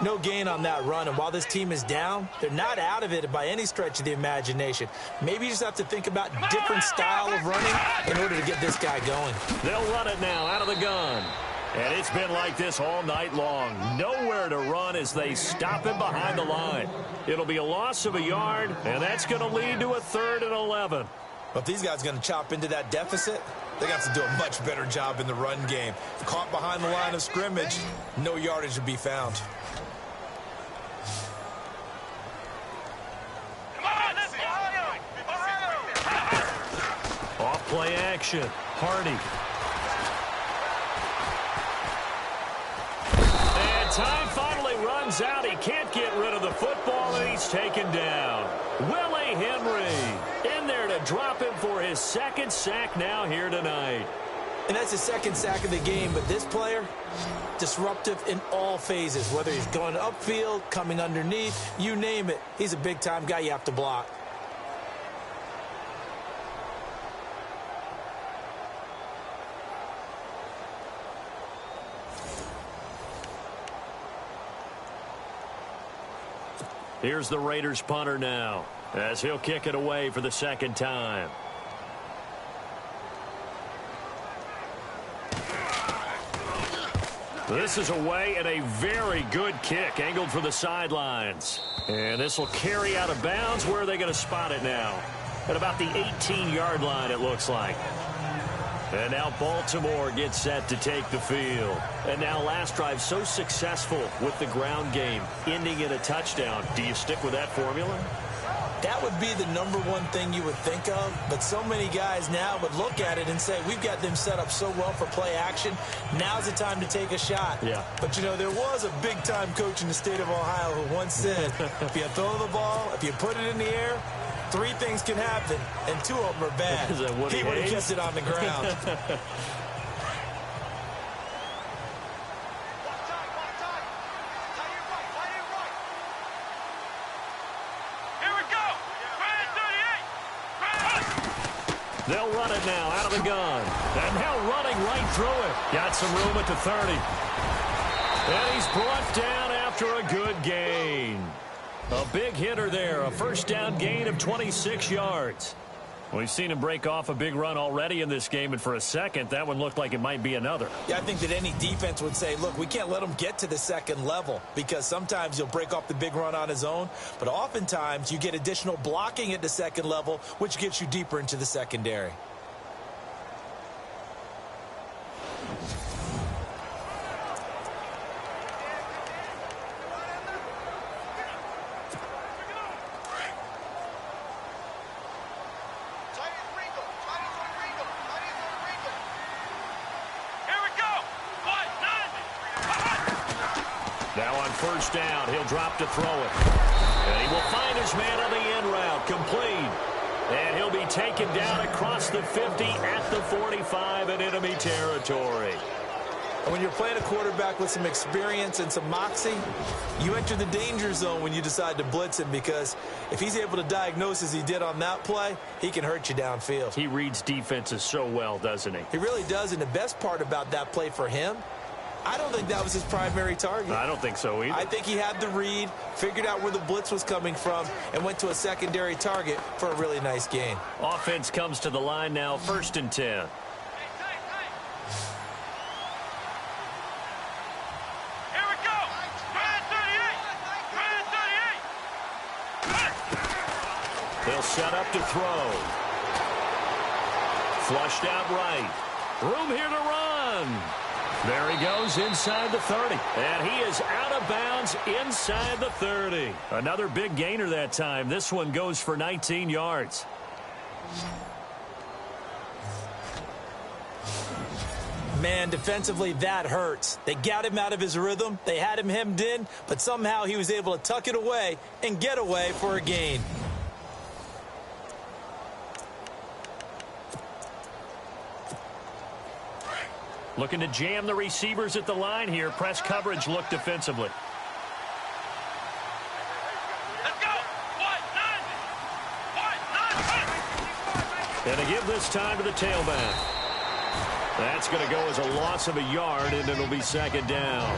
No gain on that run, and while this team is down, they're not out of it by any stretch of the imagination. Maybe you just have to think about different style of running in order to get this guy going. They'll run it now out of the gun. And it's been like this all night long. Nowhere to run as they stop him behind the line. It'll be a loss of a yard, and that's going to lead to a 3rd and 11. But if these guys are going to chop into that deficit, they got to do a much better job in the run game. Caught behind the line of scrimmage, no yardage to be found. Off play action. Hardy. And time finally runs out. He can't get rid of the football, and he's taken down. Willie Henry in there to drop him for his 2nd sack now here tonight. And that's his 2nd sack of the game, but this player, disruptive in all phases, whether he's going upfield, coming underneath, you name it. He's a big-time guy you have to block. Here's the Raiders punter now, as he'll kick it away for the 2nd time. This is away, and a very good kick angled for the sidelines. And this will carry out of bounds. Where are they going to spot it now? At about the 18-yard line, it looks like. And now Baltimore gets set to take the field. And now last drive so successful with the ground game, ending in a touchdown. Do you stick with that formula? That would be the #1 thing you would think of, but so many guys now would look at it and say, we've got them set up so well for play action, now's the time to take a shot. Yeah. But, you know, there was a big-time coach in the state of Ohio who once said, if you throw the ball, if you put it in the air, 3 things can happen, and 2 of them are bad. He would have kept it on the ground. They'll run it now out of the gun. And now running right through it. Got some room at the 30. And he's brought down after a good gain. A big hitter there. A 1st down gain of 26 yards. We've seen him break off a big run already in this game, and for a second, that one looked like it might be another. Yeah, I think that any defense would say, look, we can't let him get to the second level, because sometimes he'll break off the big run on his own, but oftentimes you get additional blocking at the second level, which gets you deeper into the secondary. First down, he'll drop to throw it. And he will find his man on the end route, complete. And he'll be taken down across the 50 at the 45 in enemy territory. And when you're playing a quarterback with some experience and some moxie, you enter the danger zone when you decide to blitz him, because if he's able to diagnose as he did on that play, he can hurt you downfield. He reads defenses so well, doesn't he? He really does, and the best part about that play for him, I don't think that was his primary target. I don't think so either. I think he had the read, figured out where the blitz was coming from, and went to a secondary target for a really nice gain. Offense comes to the line now, 1st and 10. Here we go. Red 38. They'll set up to throw. Flushed out right. Room here to run. There he goes inside the 30. And he is out of bounds inside the 30. Another big gainer that time. This one goes for 19 yards. Man, defensively, that hurts. They got him out of his rhythm. They had him hemmed in, but somehow he was able to tuck it away and get away for a gain. Looking to jam the receivers at the line here. Press coverage look defensively. Let's go. And to give this time to the tailback. That's going to go as a loss of a yard, and it'll be 2nd down.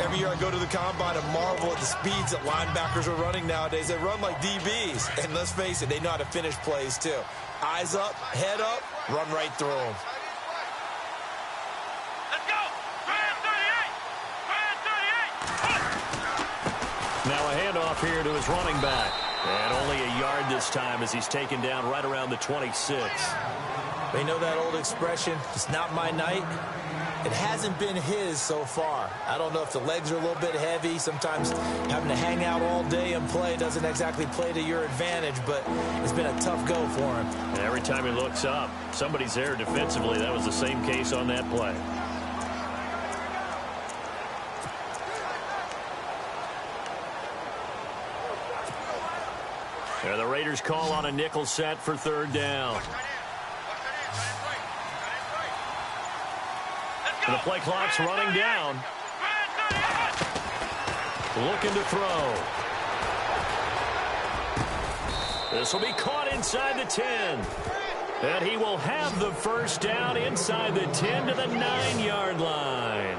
Every year I go to the combine and marvel at the speeds that linebackers are running nowadays. They run like DBs. And let's face it, they know how to finish plays too. Eyes up, head up, run right through them. Now a handoff here to his running back. And only a yard this time as he's taken down right around the 26. They know that old expression, it's not my night. It hasn't been his so far. I don't know if the legs are a little bit heavy. Sometimes having to hang out all day and play doesn't exactly play to your advantage, but it's been a tough go for him. And every time he looks up, somebody's there defensively. That was the same case on that play. And the Raiders call on a nickel set for 3rd down. And the play clock's running down. Looking to throw. This will be caught inside the 10. And he will have the 1st down inside the 10 to the 9-yard line.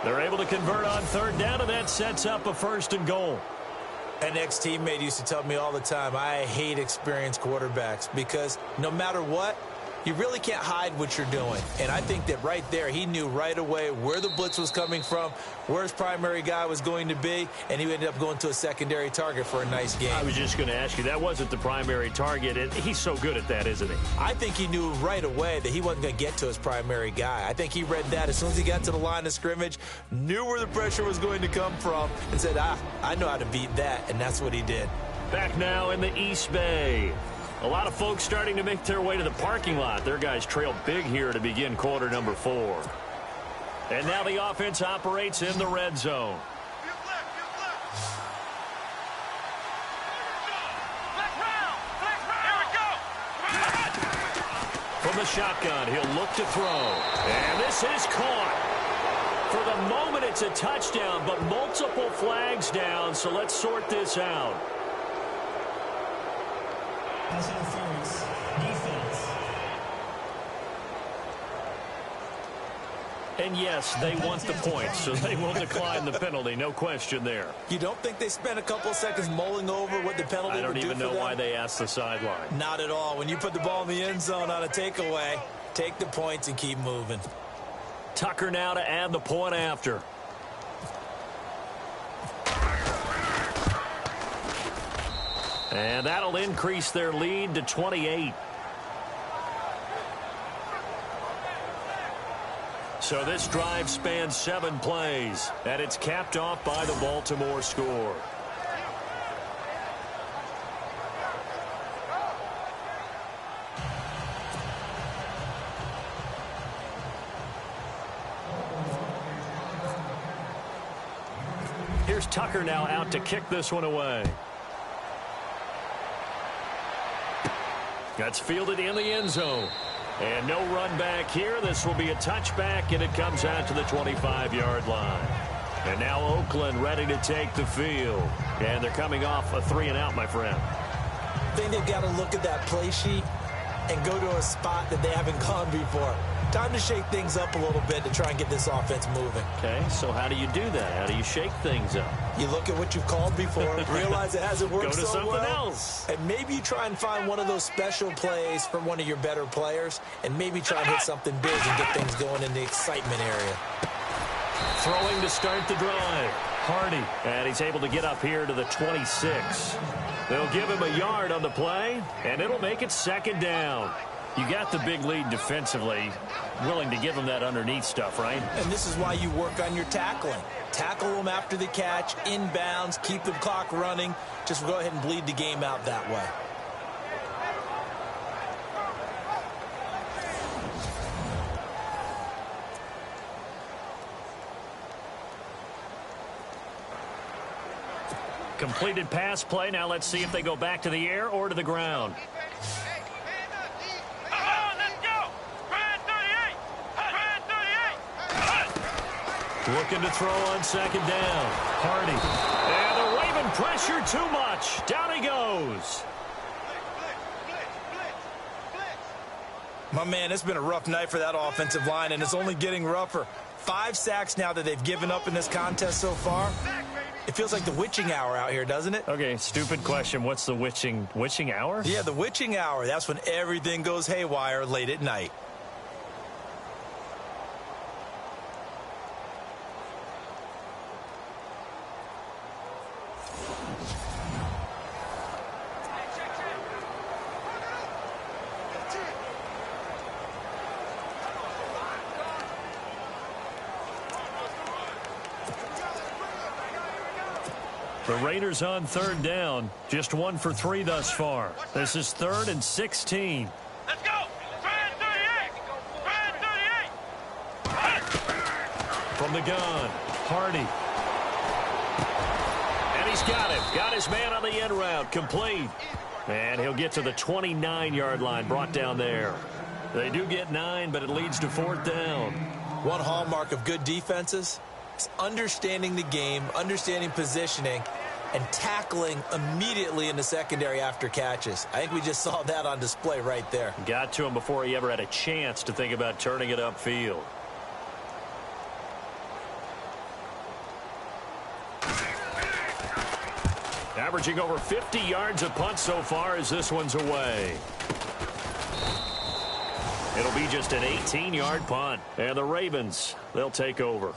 They're able to convert on 3rd down, and that sets up a 1st and goal. An ex-teammate used to tell me all the time, I hate experienced quarterbacks because no matter what, you really can't hide what you're doing. And I think that right there, he knew right away where the blitz was coming from, where his primary guy was going to be, and he ended up going to a secondary target for a nice game. I was just going to ask you, that wasn't the primary target, and he's so good at that, isn't he? I think he knew right away that he wasn't going to get to his primary guy. I think he read that as soon as he got to the line of scrimmage, knew where the pressure was going to come from, and said, I know how to beat that, and that's what he did. Back now in the East Bay. A lot of folks starting to make their way to the parking lot. Their guys trail big here to begin quarter number 4. And now the offense operates in the red zone. From the shotgun, he'll look to throw. And this is caught. For the moment, it's a touchdown, but multiple flags down, so let's sort this out. Pass interference. Defense. And yes, they want the points, so they will decline the penalty. No question there. You don't think they spent a couple of seconds mulling over what the penalty would do for them? I don't even know why they asked the sideline. Not at all. When you put the ball in the end zone on a takeaway, take the points and keep moving. Tucker now to add the point after. And that'll increase their lead to 28. So this drive spans 7 plays, and it's capped off by the Baltimore score. Here's Tucker now out to kick this one away. That's fielded in the end zone. And no run back here. This will be a touchback, and it comes out to the 25-yard line. And now Oakland ready to take the field. And they're coming off a 3-and-out, my friend. I think they've got to look at that play sheet and go to a spot that they haven't gone before. Time to shake things up a little bit to try and get this offense moving. Okay, so how do you do that? How do you shake things up? You look at what you've called before, realize it hasn't worked so well. Go to something else. And maybe you try and find one of those special plays from one of your better players, and maybe try and hit something big and get things going in the excitement area. Throwing to start the drive. Hardy, and he's able to get up here to the 26. They'll give him a yard on the play, and it'll make it 2nd down. You got the big lead defensively, willing to give them that underneath stuff, right? And this is why you work on your tackling. Tackle them after the catch, inbounds, keep the clock running. Just go ahead and bleed the game out that way. Completed pass play. Now let's see if they go back to the air or to the ground. Looking to throw on 2nd down. Hardy. And the Raven pressure too much. Down he goes. My man, it's been a rough night for that offensive line, and it's only getting rougher. 5 sacks now that they've given up in this contest so far. It feels like the witching hour out here, doesn't it? Okay, stupid question. What's the witching hour? Yeah, the witching hour. That's when everything goes haywire late at night. The Raiders on 3rd down. Just 1 for 3 thus far. This is 3rd and 16. Let's go. 38. 38. From the gun, Hardy. And he's got him. Got his man on the end route. Complete. And he'll get to the 29-yard line. Brought down there. They do get 9, but it leads to 4th down. One hallmark of good defenses is understanding the game, understanding positioning, and tackling immediately in the secondary after catches. I think we just saw that on display right there. Got to him before he ever had a chance to think about turning it upfield. Averaging over 50 yards a punt so far as this one's away. It'll be just an 18-yard punt. And the Ravens, they'll take over.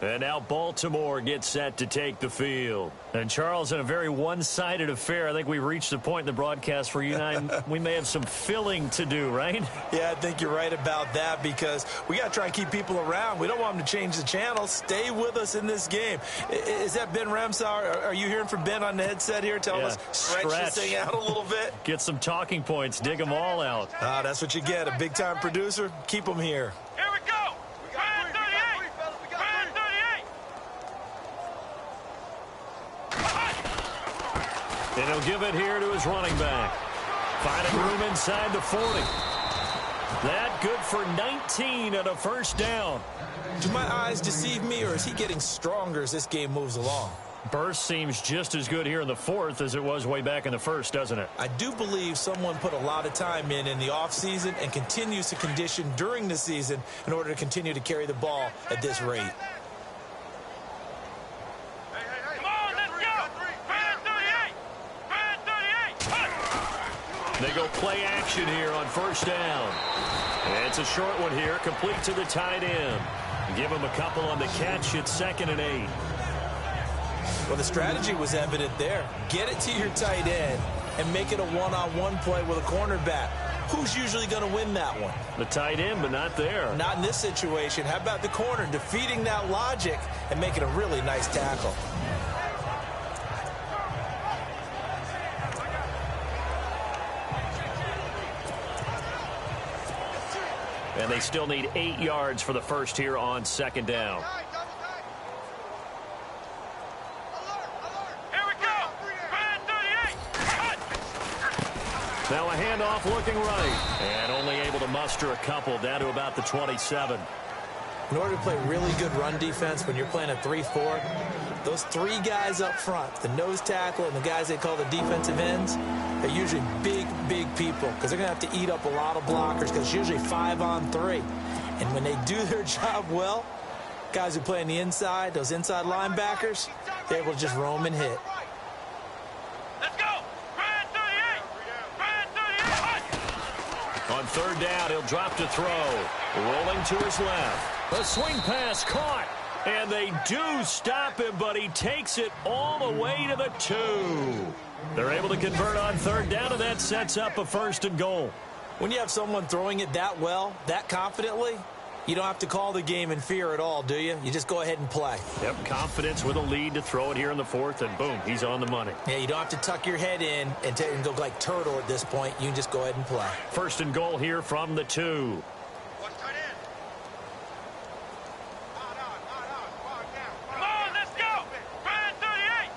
And now Baltimore gets set to take the field. And, Charles, in a very one-sided affair, I think we've reached the point in the broadcast where you and I, we may have some filling to do, right? Yeah, I think you're right about that because we got to try and keep people around. We don't want them to change the channel. Stay with us in this game. Is that Ben Ramsauer? Are you hearing from Ben on the headset here telling us stretch this thing out a little bit? Get some talking points. Dig them all out. That's what you get. A big-time producer. Keep them here. Here we go. And he'll give it here to his running back. Finding room inside the 40. That good for 19 and a 1st down. Do my eyes deceive me, or is he getting stronger as this game moves along? Burst seems just as good here in the fourth as it was way back in the first, doesn't it? I do believe someone put a lot of time in the offseason and continues to condition during the season in order to continue to carry the ball at this rate. Come on, let's go. 38. They go play action here on first down. And it's a short one here, complete to the tight end. Give him a couple on the catch. It's 2nd and 8. Well, the strategy was evident there. Get it to your tight end and make it a one-on-one play with a cornerback. Who's usually going to win that one? The tight end, but not there. Not in this situation. How about the corner defeating that logic and making a really nice tackle? And they still need 8 yards for the first here on 2nd down. Now a handoff looking right. And only able to muster a couple down to about the 27. In order to play really good run defense when you're playing a 3-4, those 3 guys up front, the nose tackle and the guys they call the defensive ends, they're usually big, big people because they're going to have to eat up a lot of blockers because it's usually 5-on-3. And when they do their job well, guys who play on the inside, those inside linebackers, they're able to just roam and hit. On 3rd down, he'll drop to throw. Rolling to his left. The swing pass caught. And they do stop him, but he takes it all the way to the 2. They're able to convert on 3rd down, and that sets up a 1st and goal. When you have someone throwing it that well, that confidently, you don't have to call the game in fear at all, do you? You just go ahead and play. Yep, confidence with a lead to throw it here in the 4th, and boom, he's on the money. Yeah, you don't have to tuck your head in and go like turtle at this point. You can just go ahead and play. 1st and goal here from the 2. Come on, let's go. 38.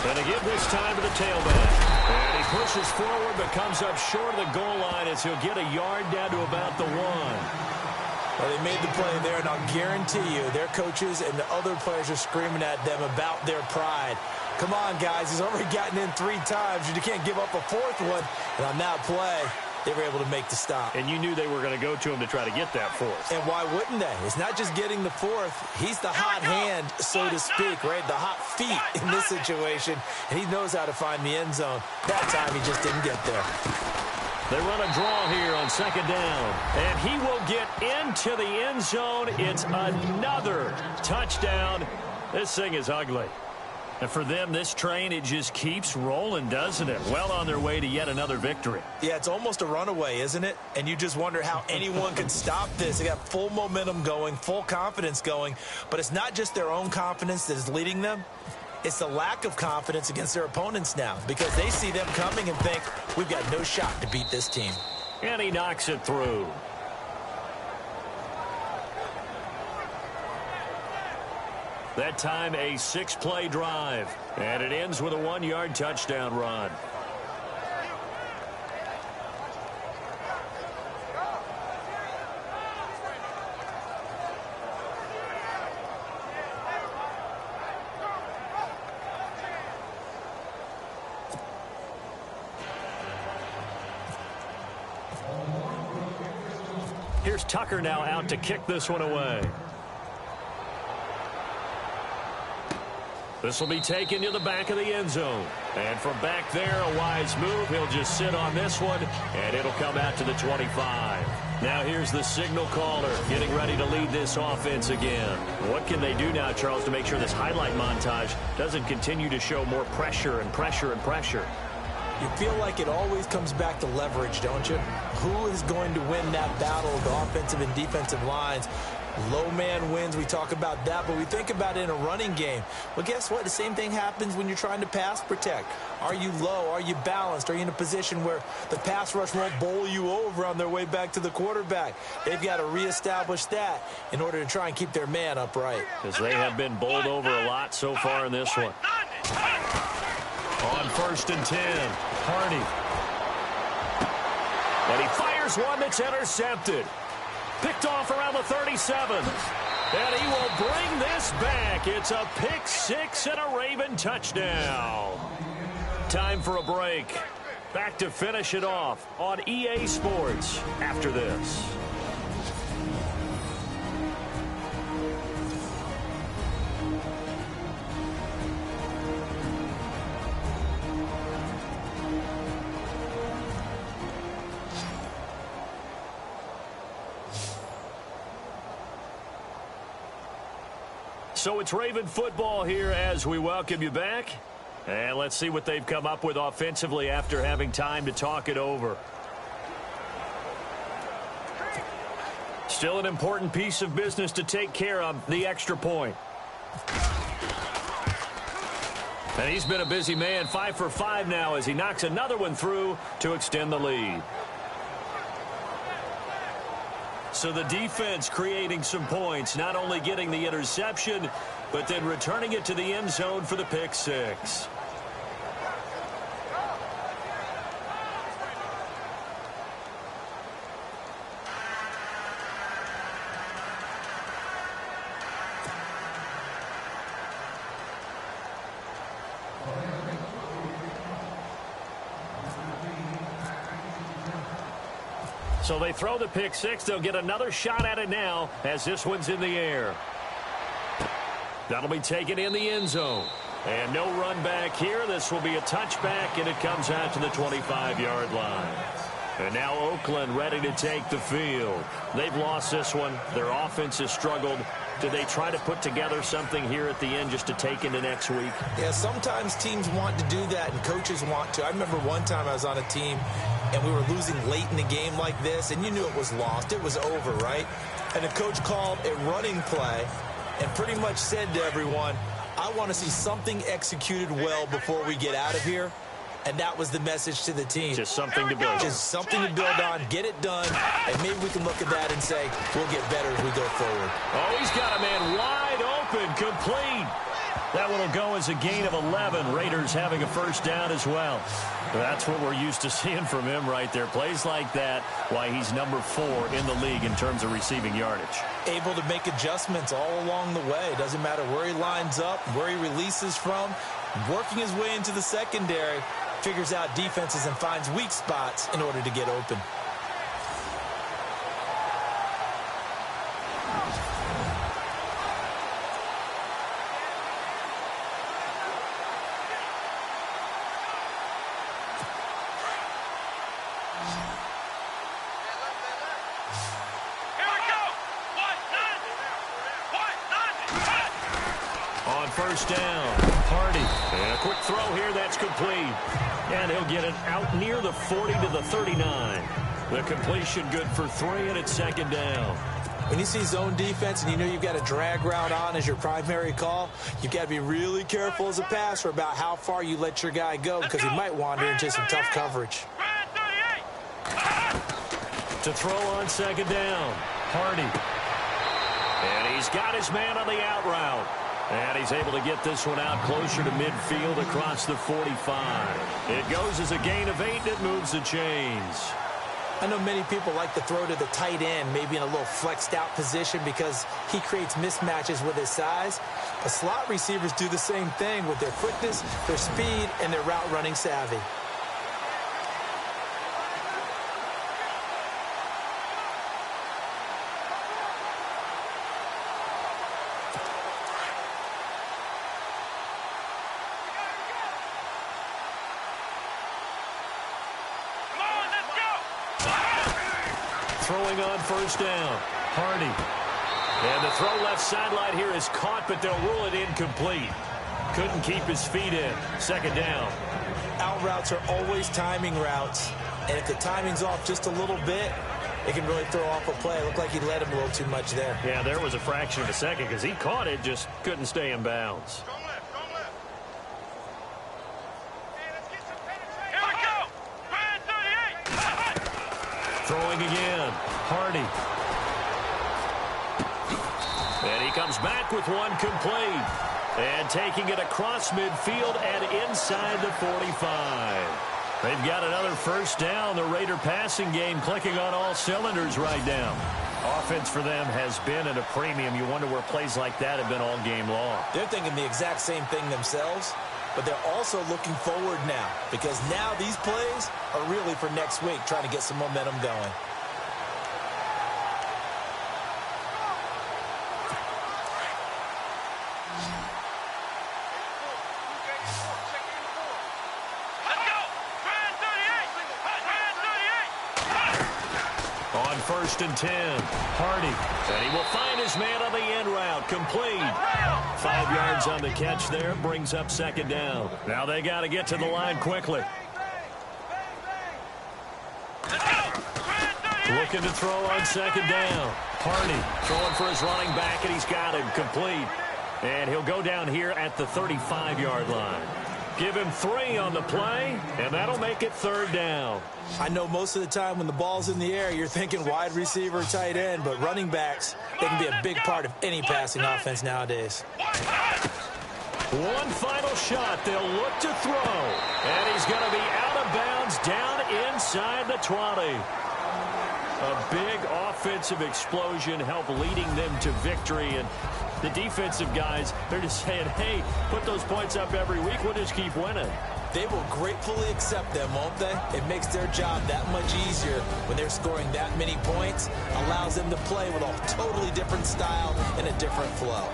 And they give this time to the tailback. And he pushes forward but comes up short of the goal line as he'll get a yard down to about the 1. Well, they made the play there, and I'll guarantee you their coaches and the other players are screaming at them about their pride. Come on, guys. He's already gotten in 3 times. You can't give up a 4th one. And on that play, they were able to make the stop. And you knew they were going to go to him to try to get that 4th. And why wouldn't they? It's not just getting the 4th. He's the hot hand, so to speak, right? The hot feet in this situation. And he knows how to find the end zone. That time, he just didn't get there. They run a draw here on 2nd down. And he will get into the end zone. It's another touchdown. This thing is ugly. And for them, this train, it just keeps rolling, doesn't it? Well on their way to yet another victory. Yeah, it's almost a runaway, isn't it? And you just wonder how anyone could stop this. They got full momentum going, full confidence going. But it's not just their own confidence that is leading them. It's the lack of confidence against their opponents now because they see them coming and think, we've got no shot to beat this team. And he knocks it through. That time a 6-play drive. And it ends with a 1-yard touchdown run. Here's Tucker now out to kick this one away. This will be taken to the back of the end zone. And from back there, a wise move. He'll just sit on this one, and it'll come out to the 25. Now here's the signal caller getting ready to lead this offense again. What can they do now, Charles, to make sure this highlight montage doesn't continue to show more pressure and pressure and pressure? You feel like it always comes back to leverage, don't you? Who is going to win that battle of the offensive and defensive lines? Low man wins. We talk about that, but we think about it in a running game. Well, guess what? The same thing happens when you're trying to pass protect. Are you low? Are you balanced? Are you in a position where the pass rush won't bowl you over on their way back to the quarterback? They've got to reestablish that in order to try and keep their man upright. Because they have been bowled over a lot so far in this one. On 1st and 10, Hardy. And he fires one that's intercepted. Picked off around the 37. And he will bring this back. It's a pick six and a Raven touchdown. Time for a break. Back to finish it off on EA Sports after this. So it's Raven football here as we welcome you back. And let's see what they've come up with offensively after having time to talk it over. Still an important piece of business to take care of, the extra point. And he's been a busy man, 5 for 5 now as he knocks another one through to extend the lead. So the defense creating some points, not only getting the interception, but then returning it to the end zone for the pick six. So they throw the pick six. They'll get another shot at it now as this one's in the air. That'll be taken in the end zone. And no run back here. This will be a touchback, and it comes out to the 25-yard line. And now Oakland ready to take the field. They've lost this one. Their offense has struggled. Do they try to put together something here at the end just to take into next week? Yeah, sometimes teams want to do that and coaches want to. I remember one time I was on a team and we were losing late in the game like this, and you knew it was lost. It was over, right? And the coach called a running play and pretty much said to everyone, I want to see something executed well before we get out of here. And that was the message to the team. Just something to build on. Just something to build on, get it done, and maybe we can look at that and say, we'll get better as we go forward. Oh, he's got a man wide open, complete. That one will go as a gain of 11. Raiders having a first down as well. That's what we're used to seeing from him right there. Plays like that, why he's number 4 in the league in terms of receiving yardage. Able to make adjustments all along the way. Doesn't matter where he lines up, where he releases from. Working his way into the secondary, figures out defenses and finds weak spots in order to get open. First down, Hardy. And a quick throw here, that's complete. And he'll get it out near the 40 to the 39. The completion good for 3, and it's second down. When you see zone defense and you know you've got a drag route on as your primary call, you've got to be really careful as a passer about how far you let your guy go because he might wander into some tough coverage. To throw on second down, Hardy. And he's got his man on the out route. And he's able to get this one out closer to midfield across the 45. It goes as a gain of 8, and it moves the chains. I know many people like to throw to the tight end, maybe in a little flexed out position because he creates mismatches with his size. But slot receivers do the same thing with their quickness, their speed, and their route running savvy. Throwing on first down, Hardy. And the throw left sideline here is caught, but they'll rule it incomplete. Couldn't keep his feet in. Second down. Out routes are always timing routes. And if the timing's off just a little bit, it can really throw off a play. It looked like he led him a little too much there. Yeah, there was a fraction of a second because he caught it, just couldn't stay in bounds. Throwing again, Hardy. And he comes back with one complete. And taking it across midfield and inside the 45. They've got another first down. The Raider passing game clicking on all cylinders right now. offense for them has been at a premium. You wonder where plays like that have been all game long. They're thinking the exact same thing themselves, but they're also looking forward now because now these plays are really for next week, trying to get some momentum going. On 1st and 10, Hardy. And he will find his man on the end route. Complete. 5 yards on the catch there. Brings up 2nd down. Now they got to get to the line quickly. Looking to throw on 2nd down. Hardy throwing for his running back, and he's got him. Complete. And he'll go down here at the 35-yard line. Give him 3 on the play, and that'll make it 3rd down. I know most of the time when the ball's in the air, you're thinking wide receiver, tight end, but running backs, they can be a big part of any passing offense nowadays. One final shot. They'll look to throw. And he's going to be out of bounds down inside the 20. A big offensive explosion helped leading them to victory. And the defensive guys, they're just saying, hey, put those points up every week. We'll just keep winning. They will gratefully accept them, won't they? It makes their job that much easier when they're scoring that many points. Allows them to play with a totally different style and a different flow.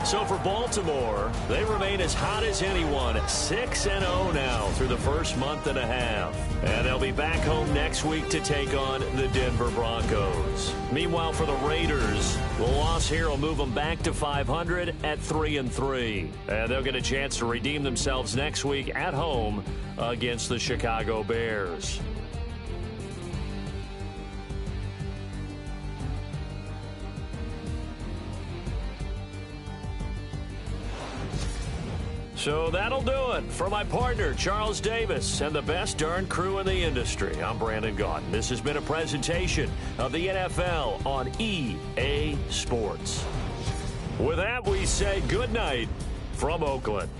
So for Baltimore, they remain as hot as anyone at 6-0 now through the first month and a half. And they'll be back home next week to take on the Denver Broncos. Meanwhile, for the Raiders, the loss here will move them back to 500 at 3-3. And they'll get a chance to redeem themselves next week at home against the Chicago Bears. So that'll do it. For my partner, Charles Davis, and the best darn crew in the industry, I'm Brandon Gaudin. This has been a presentation of the NFL on EA Sports. With that, we say good night from Oakland.